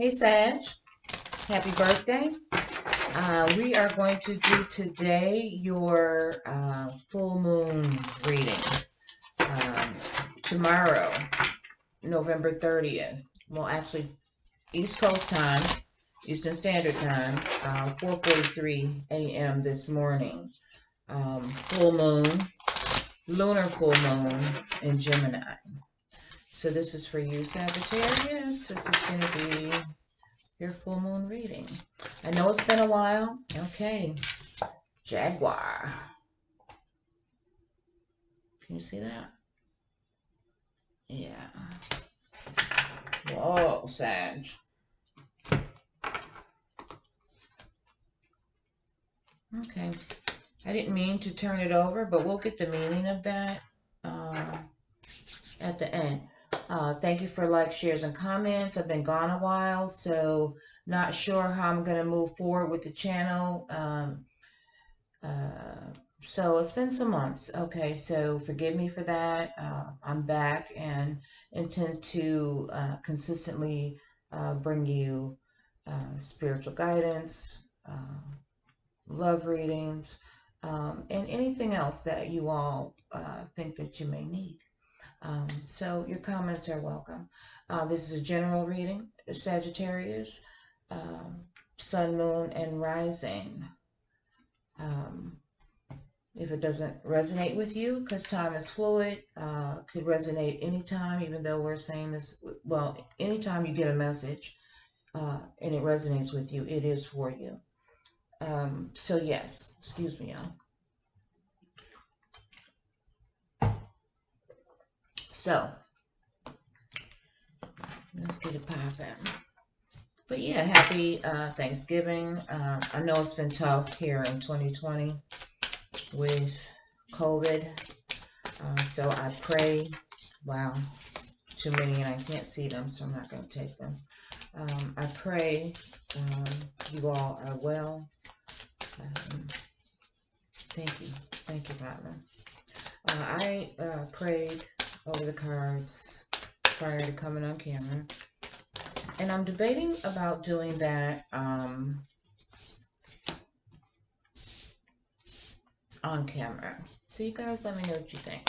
Hey Sag, happy birthday. We are going to do today your full moon reading. Tomorrow, November 30th. Well, actually, East Coast time, Eastern Standard Time, 4:43 a.m. this morning. Full moon, lunar full moon in Gemini. So this is for you, Sagittarius. This is going to be your full moon reading. I know it's been a while. Okay. Jaguar. Can you see that? Yeah. Whoa, Sag. Okay. I didn't mean to turn it over, but we'll get the meaning of that at the end. Thank you for likes, shares, and comments. I've been gone a while, so not sure how I'm going to move forward with the channel. So it's been some months. Okay, so forgive me for that. I'm back and intend to consistently bring you spiritual guidance, love readings, and anything else that you all think that you may need. So your comments are welcome. This is a general reading, Sagittarius, Sun, Moon, and Rising. If it doesn't resonate with you, because time is fluid, could resonate anytime, even though we're saying this, well, anytime you get a message and it resonates with you, it is for you. So yes, excuse me, y'all. So, let's get it popping. But yeah, happy Thanksgiving. I know it's been tough here in 2020 with COVID. So I pray, wow, too many and I can't see them, so I'm not going to take them. I pray you all are well. Thank you. Thank you, partner. I prayed over the cards prior to coming on camera. And I'm debating about doing that on camera. So you guys let me know what you think.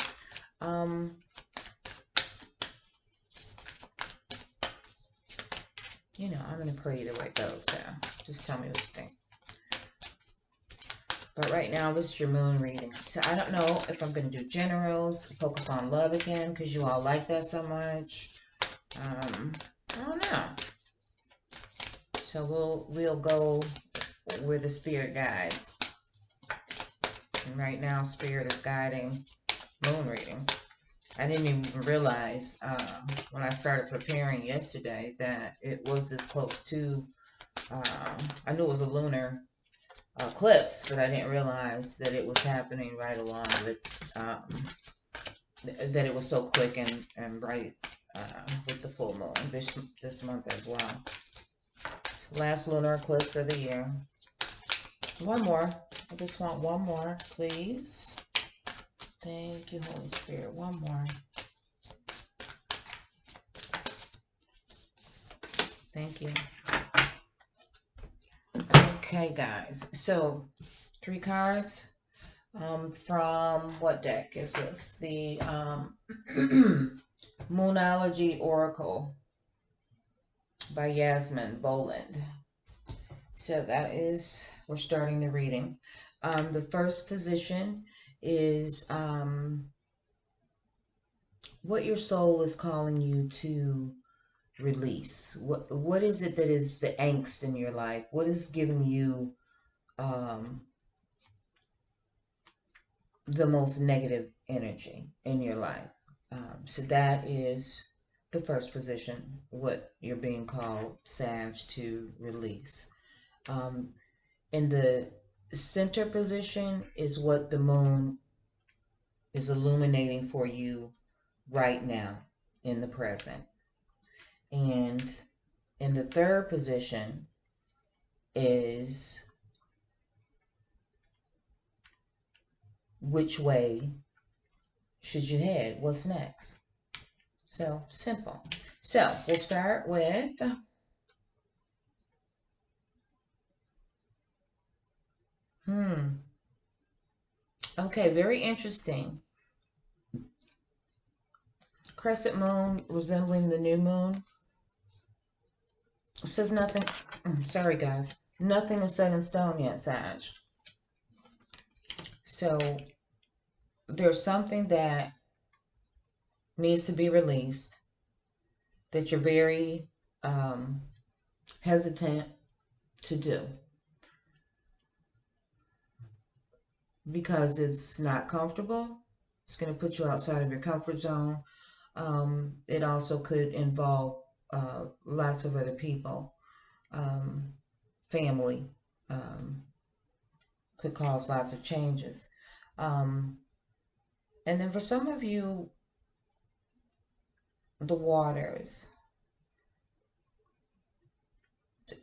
You know, I'm going to pray either way it goes, so just tell me what you think. But right now, this is your moon reading. So I don't know if I'm going to do generals, focus on love again, because you all like that so much. I don't know. So we'll go where the spirit guides. And right now, spirit is guiding moon reading. I didn't even realize when I started preparing yesterday that it was this close to, I knew it was a lunar eclipse, but I didn't realize that it was happening right along with, that it was so quick and right with the full moon this month as well. It's the last lunar eclipse of the year. One more. I just want one more, please. Thank you, Holy Spirit. One more. Thank you. Okay, guys. So, 3 cards from what deck is this? The Moonology Oracle by Yasmin Boland. So that is, we're starting the reading. The first position is what your soul is calling you to release. What is it that is the angst in your life? What is giving you the most negative energy in your life? So that is the first position, what you're being called, Sag, to release. In the center position is what the moon is illuminating for you right now in the present. And in the third position is which way should you head? What's next? So simple. So we'll start with Okay, very interesting. Crescent moon resembling the new moon. It says nothing. Sorry, guys. Nothing is set in stone yet, Sag. So there's something that needs to be released that you're very hesitant to do because it's not comfortable. It's going to put you outside of your comfort zone. It also could involve lots of other people. Family could cause lots of changes. And then for some of you, the waters,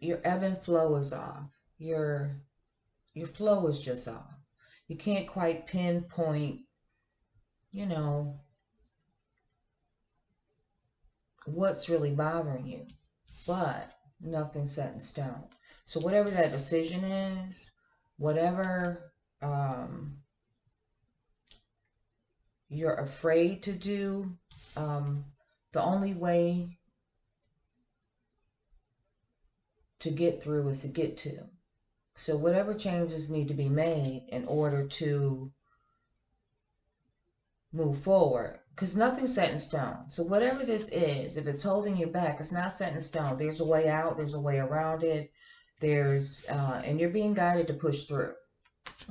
your ebb and flow is off. Your flow is just off. You can't quite pinpoint, you know, what's really bothering you, but nothing's set in stone. So whatever that decision is, whatever you're afraid to do, the only way to get through is to get to. So whatever changes need to be made in order to move forward, because nothing's set in stone. So whatever this is, if it's holding you back, it's not set in stone. There's a way out. There's a way around it. There's and you're being guided to push through.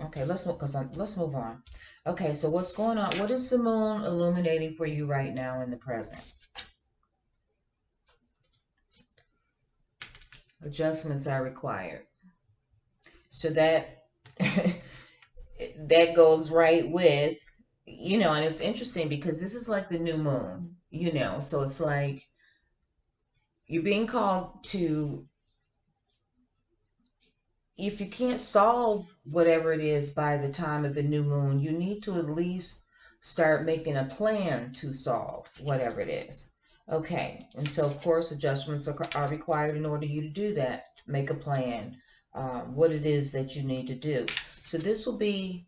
Okay, let's move on. Okay, so what's going on? What is the moon illuminating for you right now in the present? Adjustments are required. So that that goes right with, and it's interesting because this is like the new moon, so it's like you're being called to, if you can't solve whatever it is by the time of the new moon, you need to at least start making a plan to solve whatever it is. Okay, and so of course adjustments are required in order you to do that. Make a plan, what it is that you need to do. So this will be,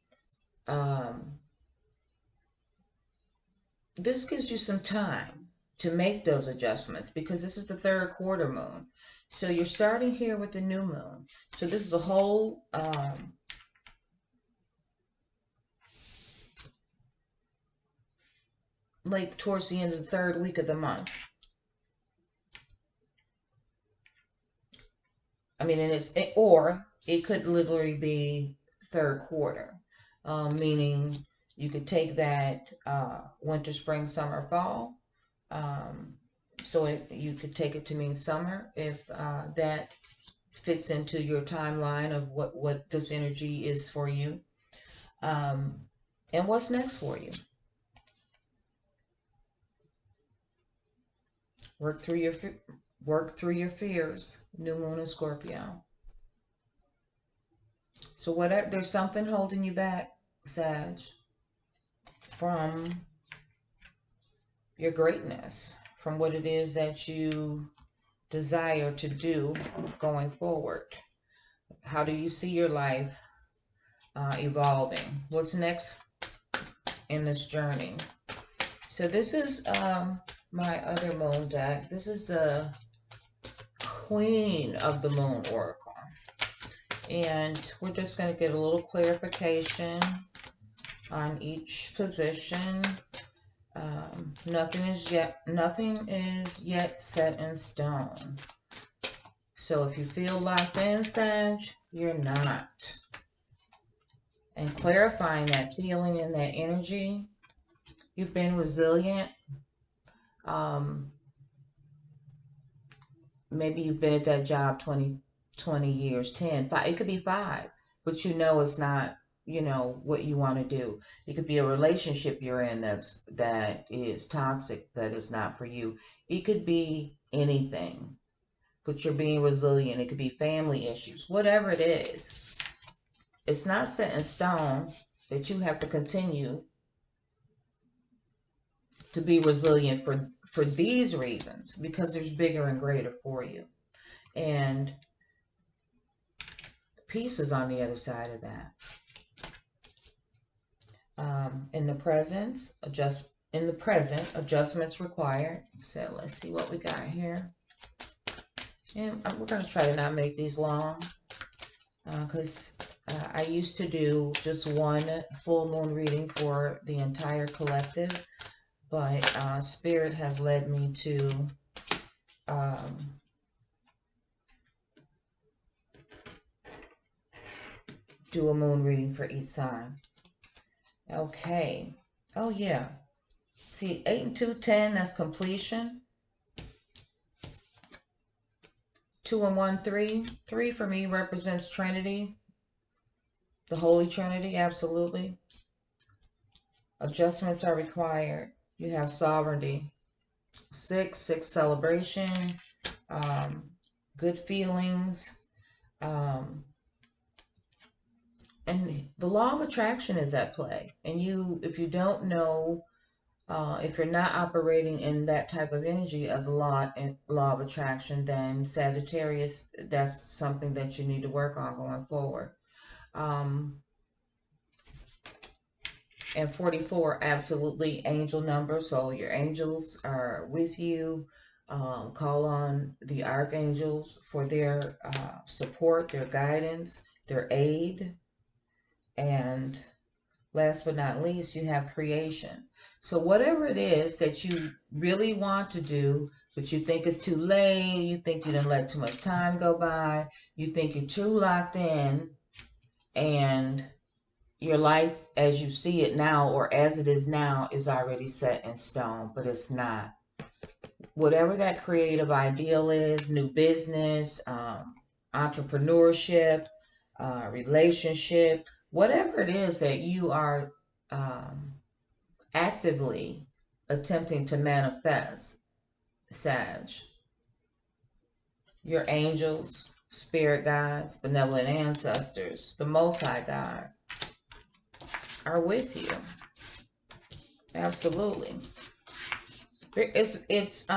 this gives you some time to make those adjustments because this is the third quarter moon. So you're starting here with the new moon. So this is a whole like towards the end of the third week of the month. I mean, or it could literally be third quarter, meaning you could take that winter, spring, summer, fall. So you could take it to mean summer if that fits into your timeline of what this energy is for you. And what's next for you? Work through your fears. New moon in Scorpio. So there's something holding you back, Sag, from your greatness, from what it is that you desire to do going forward. How do you see your life evolving? What's next in this journey? So this is my other moon deck. This is the Queen of the Moon Oracle. And we're just going to get a little clarification on each position. Nothing is yet set in stone. So if you feel locked in, Sag, you're not. And clarifying that feeling and that energy, you've been resilient. Maybe you've been at that job 20 years, 10, 5, it could be 5, but it's not, what you want to do. It could be a relationship you're in that is toxic, that is not for you. It could be anything, but you're being resilient. It could be family issues, whatever it is. It's not set in stone that you have to continue to be resilient for these reasons, because there's bigger and greater for you. And peace is on the other side of that. In the present, adjustments required. So let's see what we got here. And we're going to try to not make these long, because I used to do just one full moon reading for the entire collective, but Spirit has led me to do a moon reading for each sign. Okay. Oh, yeah. See, 8 and 2, 10, that's completion. 2 and 1, 3. 3 for me represents Trinity. The Holy Trinity, absolutely. Adjustments are required. You have sovereignty. 6 celebration. Good feelings. And the law of attraction is at play. And if you don't know, if you're not operating in that type of energy of the law of attraction, then Sagittarius, that's something that you need to work on going forward. And 44, absolutely angel number. So your angels are with you. Call on the archangels for their support, their guidance, their aid. And last but not least, you have creation. So whatever it is that you really want to do, but you think it's too late, you think you didn't let too much time go by, you think you're too locked in, and your life as you see it now, or as it is now, is already set in stone, but it's not. Whatever that creative ideal is, new business, entrepreneurship, relationship, whatever it is that you are actively attempting to manifest, Sag, your angels, spirit guides, benevolent ancestors, the Most High God are with you. Absolutely. It's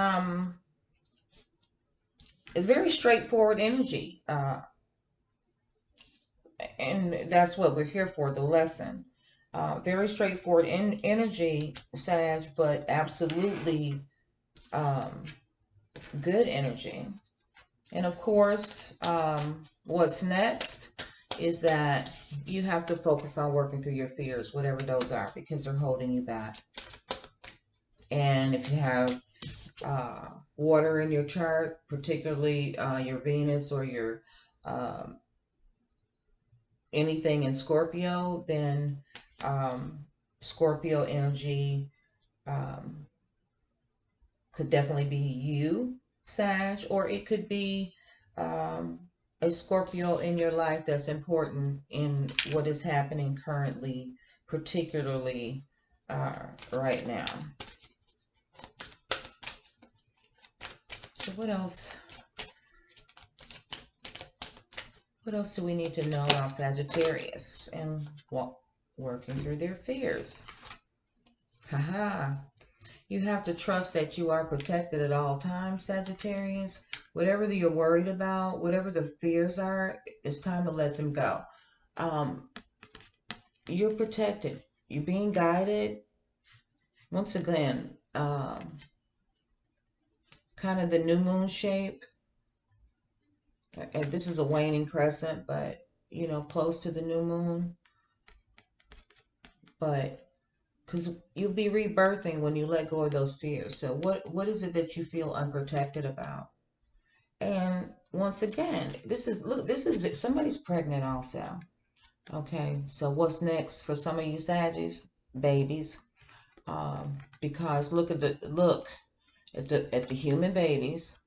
very straightforward energy. And that's what we're here for, the lesson. Very straightforward energy, Sag, but absolutely good energy. And of course, what's next is that you have to focus on working through your fears, whatever those are, because they're holding you back. And if you have water in your chart, particularly your Venus or your anything in Scorpio, then Scorpio energy could definitely be you, Sag, or it could be a Scorpio in your life that's important in what is happening currently, particularly right now. So what else? What else do we need to know about Sagittarius and working through their fears? Haha. You have to trust that you are protected at all times, Sagittarius. Whatever you're worried about, whatever the fears are, it's time to let them go. You're protected. You're being guided. Once again, kind of the new moon shape. And this is a waning crescent, but, you know, close to the new moon. But, because you'll be rebirthing when you let go of those fears. So what is it that you feel unprotected about? And once again, this is somebody's pregnant also. Okay, so what's next for some of you Saggies, babies? Because look at the human babies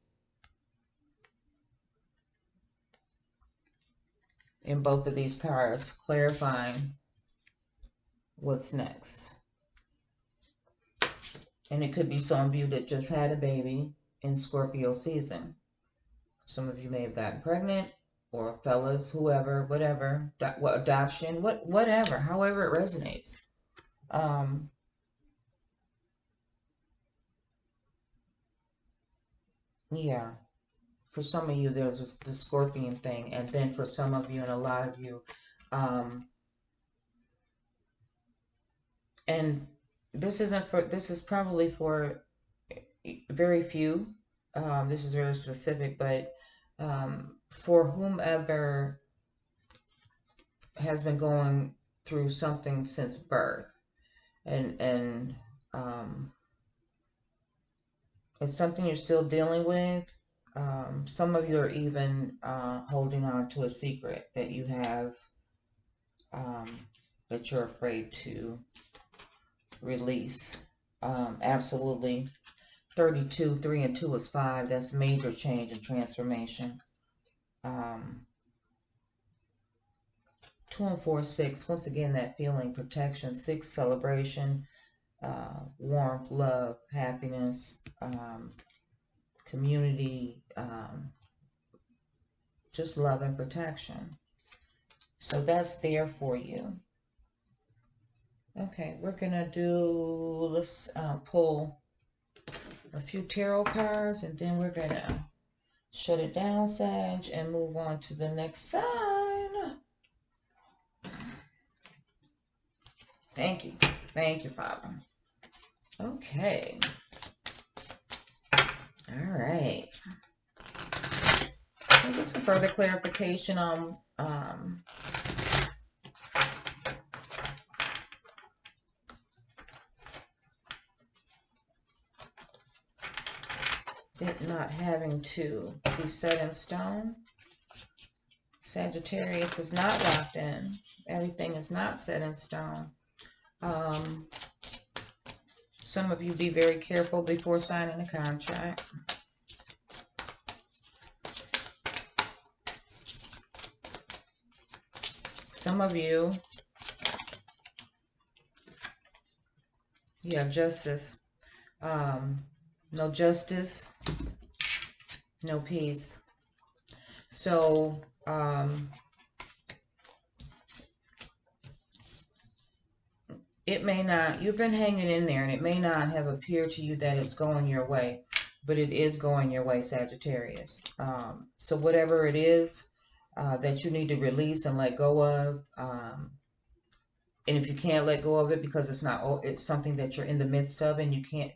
in both of these cards, clarifying what's next. And it could be some of you that just had a baby in Scorpio season. Some of you may have gotten pregnant, or fellas, whoever, whatever, adoption, whatever, however it resonates. Yeah. for some of you, there's the scorpion thing. And then for some of you and a lot of you, and this is probably for very few. This is very specific, but for whomever has been going through something since birth, and it's something you're still dealing with. Some of you are even holding on to a secret that you have, that you're afraid to release. Absolutely. 32, 3 and 2 is 5. That's major change and transformation. 2 and 4, 6. Once again, that feeling, protection. 6, celebration, warmth, love, happiness, community, just love and protection. So that's there for you. Okay, we're gonna do, let's pull a few tarot cards, and then we're gonna shut it down, Sag, and move on to the next sign. Thank you. Thank you, Father. Okay. All right. I'll get some further clarification on it not having to be set in stone. Sagittarius is not locked in. Everything is not set in stone. Some of you be very careful before signing a contract. Some of you, you have justice. No justice, no peace. So, it may not, you've been hanging in there, and it may not have appeared to you that it's going your way, but it is going your way, Sagittarius. So whatever it is that you need to release and let go of, and if you can't let go of it because it's something that you're in the midst of and you can't,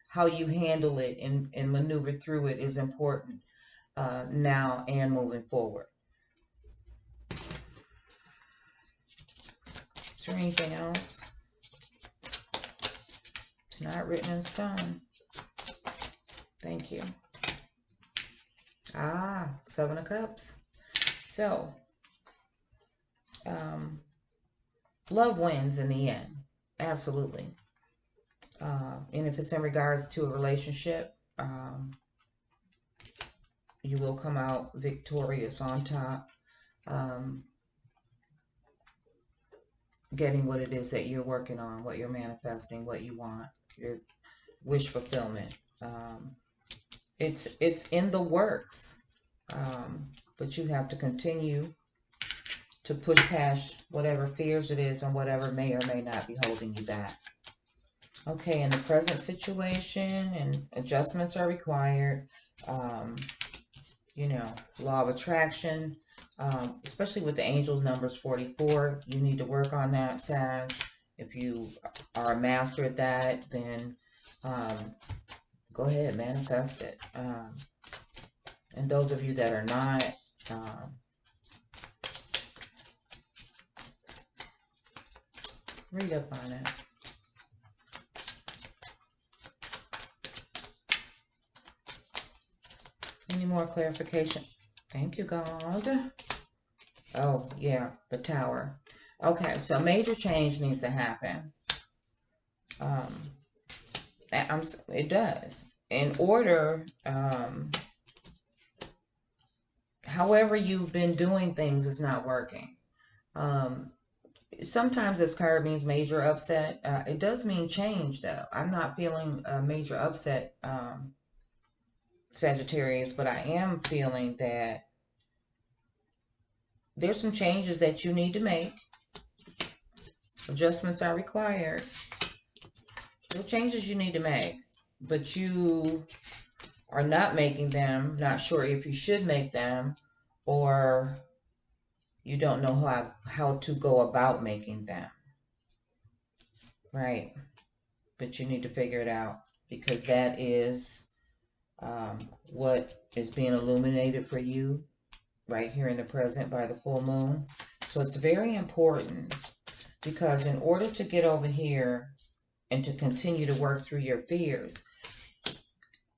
how you handle it and maneuver through it is important now and moving forward. Is there anything else? It's not written in stone. Thank you. Ah, 7 of Cups. So, love wins in the end. Absolutely. And if it's in regards to a relationship, you will come out victorious on top, getting what it is that you're working on, what you're manifesting, what you want, your wish fulfillment. It's in the works, but you have to continue to push past whatever fears it is and whatever may or may not be holding you back. Okay, in the present situation, and adjustments are required. You know, law of attraction, especially with the angels numbers 44, you need to work on that, Sag. If you are a master at that, then go ahead, manifest it. And those of you that are not, read up on it. Any more clarification? Thank you, God. Oh, yeah, the Tower. Okay, so major change needs to happen. It does. In order, however you've been doing things is not working. Sometimes this card means major upset. It does mean change, though. I'm not feeling a major upset, Sagittarius, but I am feeling that there's some changes that you need to make. Adjustments are required. There are changes you need to make, but you are not making them, not sure if you should make them, or you don't know how to go about making them, right? But you need to figure it out, because that is what is being illuminated for you right here in the present by the full moon. So it's very important, because in order to get over here and to continue to work through your fears,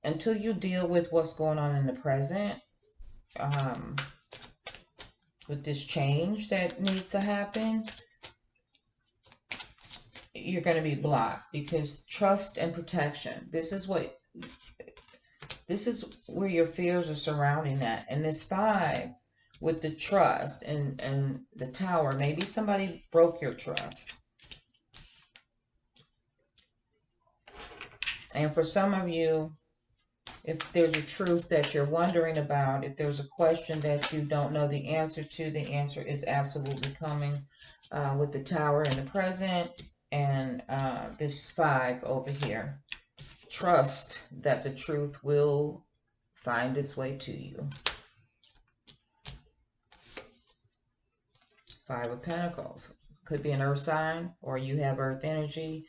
until you deal with what's going on in the present, with this change that needs to happen, you're going to be blocked, because trust and protection, this is where your fears are surrounding that. And this 5 with the trust and the Tower, maybe somebody broke your trust. And for some of you, if there's a truth that you're wondering about, if there's a question that you don't know the answer to, the answer is absolutely coming with the Tower in the present and this 5 over here. Trust that the truth will find its way to you. 5 of Pentacles. Could be an earth sign, or you have earth energy.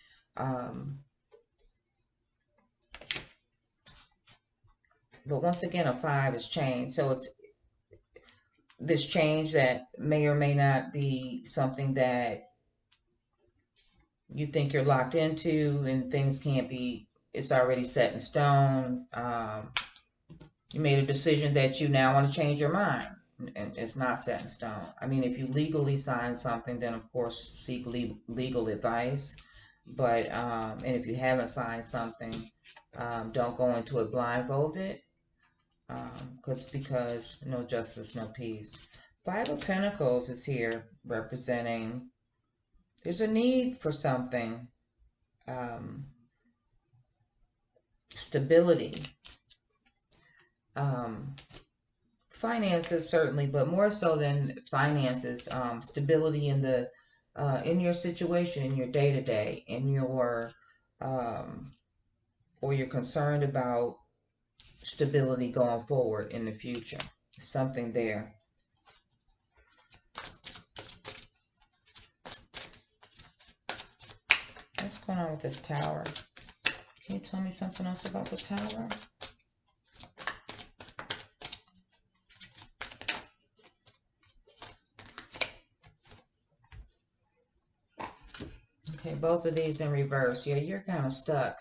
But once again, a 5 is change. So it's this change that may or may not be something that you think you're locked into, and things can't be, it's already set in stone. You made a decision that you now want to change your mind, and it's not set in stone. I mean, if you legally sign something, then of course seek legal advice. But, and if you haven't signed something, don't go into it blindfolded. Because no justice, no peace. 5 of Pentacles is here representing there's a need for something. Stability. Finances, certainly, but more so than finances, stability in the in your situation, in your day-to-day, in your or you're concerned about stability going forward in the future. Something there. What's going on with this Tower? Can you tell me something else about the Tower? Okay, both of these in reverse. Yeah, you're kind of stuck.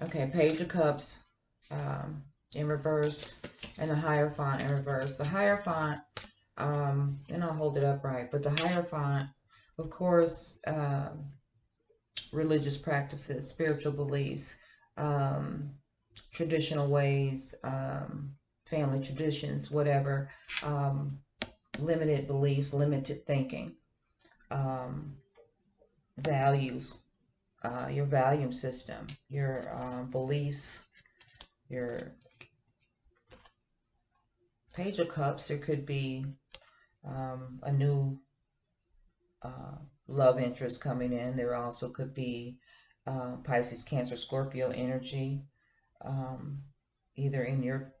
Okay, Page of Cups in reverse, and the Hierophant in reverse. The Hierophant, and I'll hold it upright, but the Hierophant, of course, religious practices, spiritual beliefs, traditional ways, family traditions, whatever, limited beliefs, limited thinking, values, your value system, your beliefs, your Page of Cups. There could be a new love interest coming in. There also could be Pisces, Cancer, Scorpio energy, either in your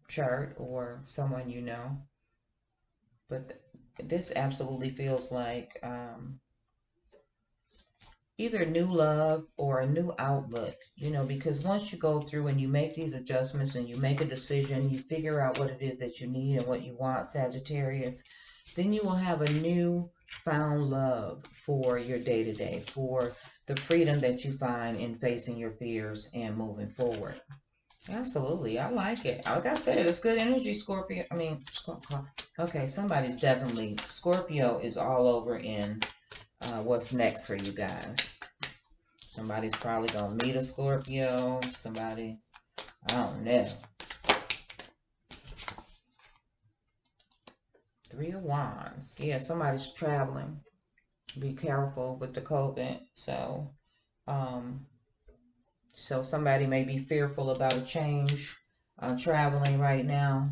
chart or someone you know. But this absolutely feels like either new love or a new outlook, you know, because once you go through and you make these adjustments and you make a decision, you figure out what it is that you need and what you want, Sagittarius, then you will have a new found love for your day-to-day, for the freedom that you find in facing your fears and moving forward. Absolutely. I like it. Like I said, it's good energy, Scorpio. I mean, okay, somebody's definitely, Scorpio is all over in what's next for you guys. Somebody's probably going to meet a Scorpio. Somebody, I don't know. 3 of Wands. Yeah, somebody's traveling. Be careful with the COVID. So, so somebody may be fearful about a change, traveling right now,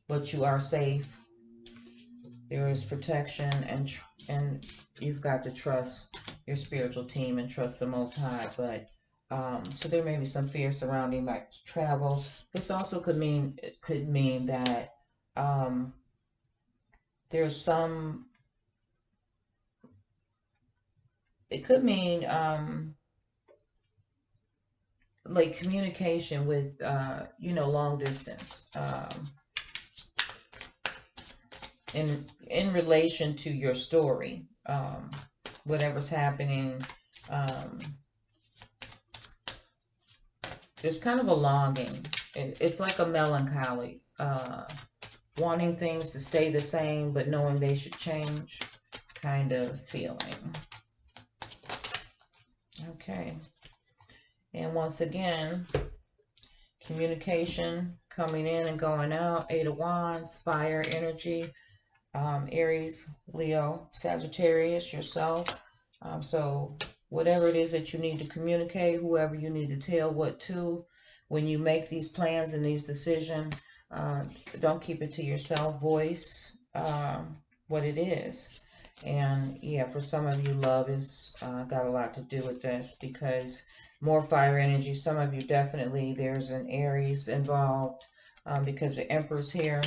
but you are safe. There is protection, and you've got to trust your spiritual team and trust the Most High. But So there may be some fear surrounding like travel. This also could mean that there's some. It could mean like communication with long distance, in relation to your story, whatever's happening. Um, there's kind of a longing. It's like a melancholy, wanting things to stay the same but knowing they should change kind of feeling. Okay. And once again, communication coming in and going out. 8 of Wands, fire energy, Aries, Leo, Sagittarius, yourself. So whatever it is that you need to communicate, whoever you need to tell what to, when you make these plans and these decisions, don't keep it to yourself. Voice what it is. And yeah, for some of you, love is got a lot to do with this, because more fire energy. Some of you definitely, there's an Aries involved, because the Emperor's here.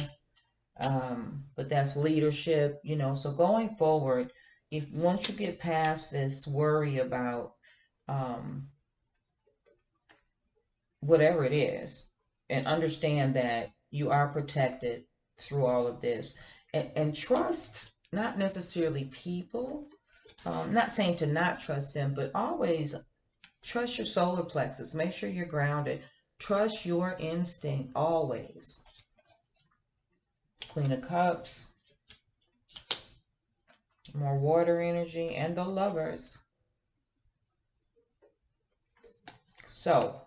But that's leadership, so going forward, once you get past this worry about whatever it is, and understand that you are protected through all of this, and trust, not necessarily people, not saying to not trust them, but always trust your solar plexus. Make sure you're grounded. Trust your instinct always. Queen of Cups, more water energy, and the Lovers. So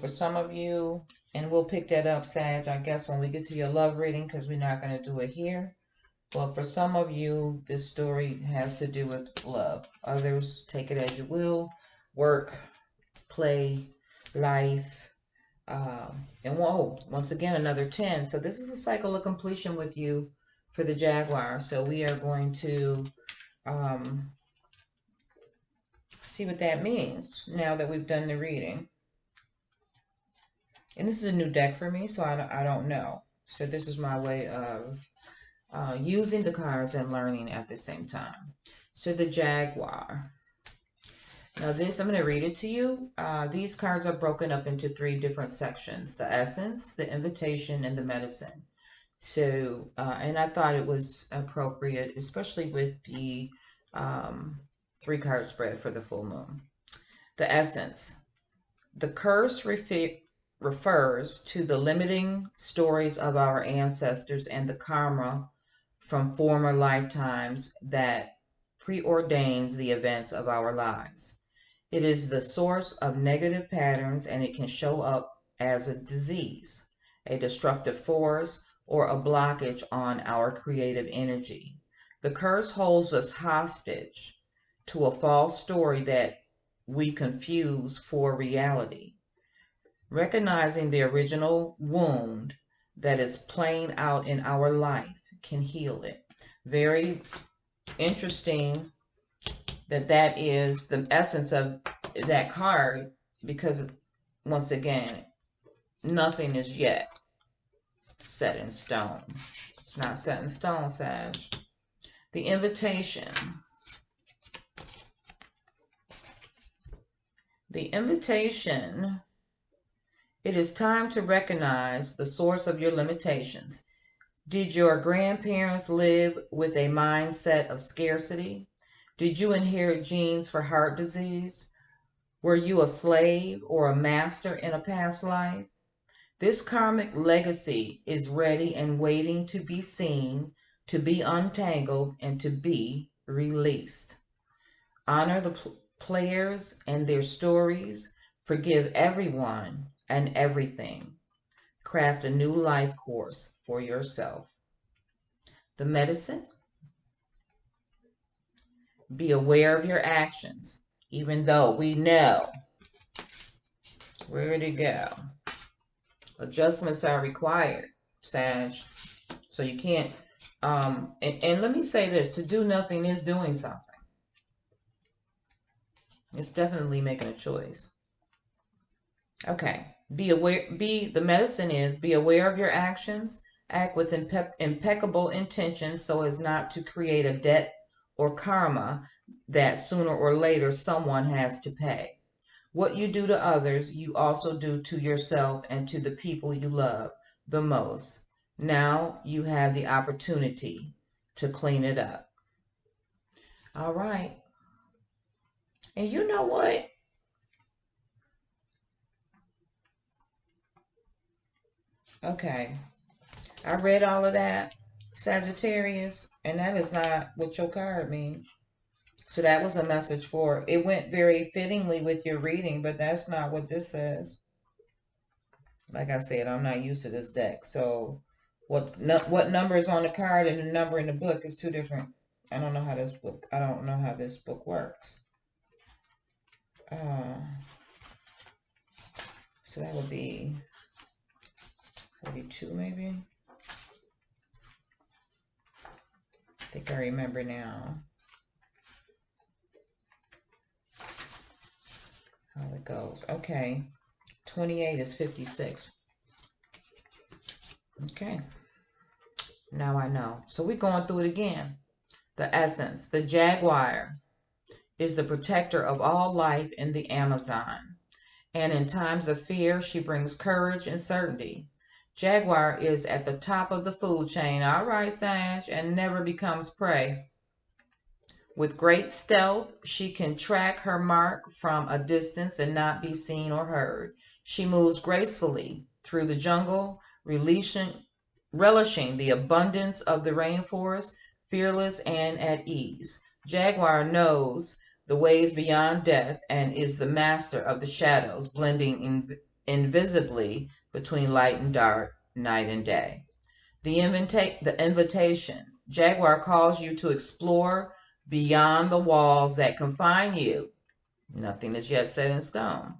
for some of you, and we'll pick that up, Sag, I guess, when we get to your love reading, because we're not going to do it here. But for some of you, this story has to do with love. Others, take it as you will. Work, play, life. And whoa, once again, another 10. So this is a cycle of completion with you for the Jaguar. So we are going to see what that means now that we've done the reading. And this is a new deck for me, so I don't know. So this is my way of using the cards and learning at the same time. So the Jaguar. Now this, I'm going to read it to you. These cards are broken up into 3 different sections: the essence, the invitation, and the medicine. So, and I thought it was appropriate, especially with the 3-card spread for the full moon. The essence. The curse refers to the limiting stories of our ancestors and the karma from former lifetimes that preordains the events of our lives. It is the source of negative patterns, and it can show up as a disease, a destructive force, or a blockage on our creative energy. The curse holds us hostage to a false story that we confuse for reality. Recognizing the original wound that is playing out in our life can heal it. Very interesting that is the essence of that card, because once again, nothing is yet set in stone. It's not set in stone, Sag. The invitation. The invitation. It is time to recognize the source of your limitations. Did your grandparents live with a mindset of scarcity? Did you inherit genes for heart disease? Were you a slave or a master in a past life? This karmic legacy is ready and waiting to be seen, to be untangled, and to be released. Honor the players and their stories. Forgive everyone and everything. Craft a new life course for yourself. The medicine. Be aware of your actions, even though we know where to go. Adjustments are required, Sag. So you can't, and let me say this, to do nothing is doing something. It's definitely making a choice. Okay. Be aware, the medicine is be aware of your actions, act with impeccable intention so as not to create a debt or karma that sooner or later someone has to pay. What you do to others, you also do to yourself and to the people you love the most. Now you have the opportunity to clean it up. All right. And you know what? Okay. I read all of that, Sagittarius, and that is not what your card means. So that was a message for it. Went very fittingly with your reading, but that's not what this says. Like I said, I'm not used to this deck. So what number is on the card and the number in the book is two different. I don't know how this book. I don't know how this book works. Uh, so that would be 42 maybe. I think I remember now how it goes. Okay. 28 is 56. Okay. Now I know. So we're going through it again. The essence. The Jaguar is the protector of all life in the Amazon. And in times of fear, she brings courage and certainty. Jaguar is at the top of the food chain. All right, Sag, and never becomes prey. With great stealth, she can track her mark from a distance and not be seen or heard. She moves gracefully through the jungle, relishing the abundance of the rainforest, fearless and at ease. Jaguar knows the ways beyond death and is the master of the shadows, blending invisibly between light and dark, night and day. The invitation. Jaguar calls you to explore beyond the walls that confine you. Nothing is yet set in stone.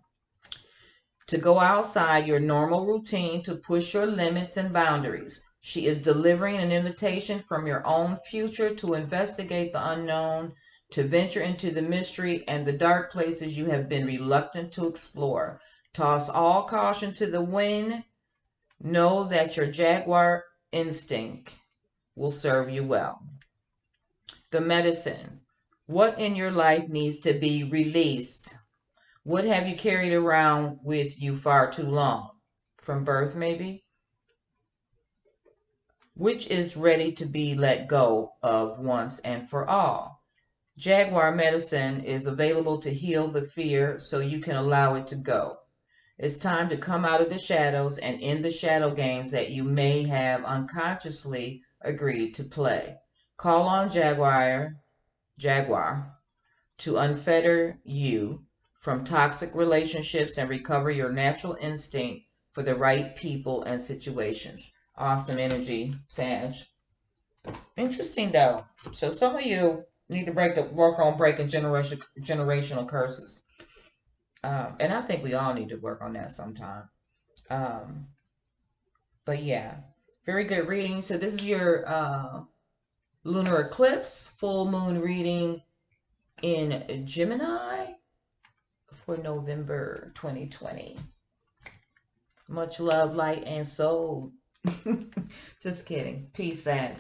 To go outside your normal routine, to push your limits and boundaries. She is delivering an invitation from your own future to investigate the unknown, to venture into the mystery and the dark places you have been reluctant to explore. Toss all caution to the wind. Know that your Jaguar instinct will serve you well. The medicine. What in your life needs to be released? What have you carried around with you far too long? From birth, maybe? Which is ready to be let go of once and for all? Jaguar medicine is available to heal the fear so you can allow it to go. It's time to come out of the shadows and end the shadow games that you may have unconsciously agreed to play. Call on Jaguar to unfetter you from toxic relationships and recover your natural instinct for the right people and situations. Awesome energy, Sag. Interesting though. So some of you need to work on breaking generational curses. And I think we all need to work on that sometime. Um, but yeah, very good reading. So this is your lunar eclipse, full moon reading in Gemini for November 2020. Much love, light, and soul. Just kidding. Peace, Sag.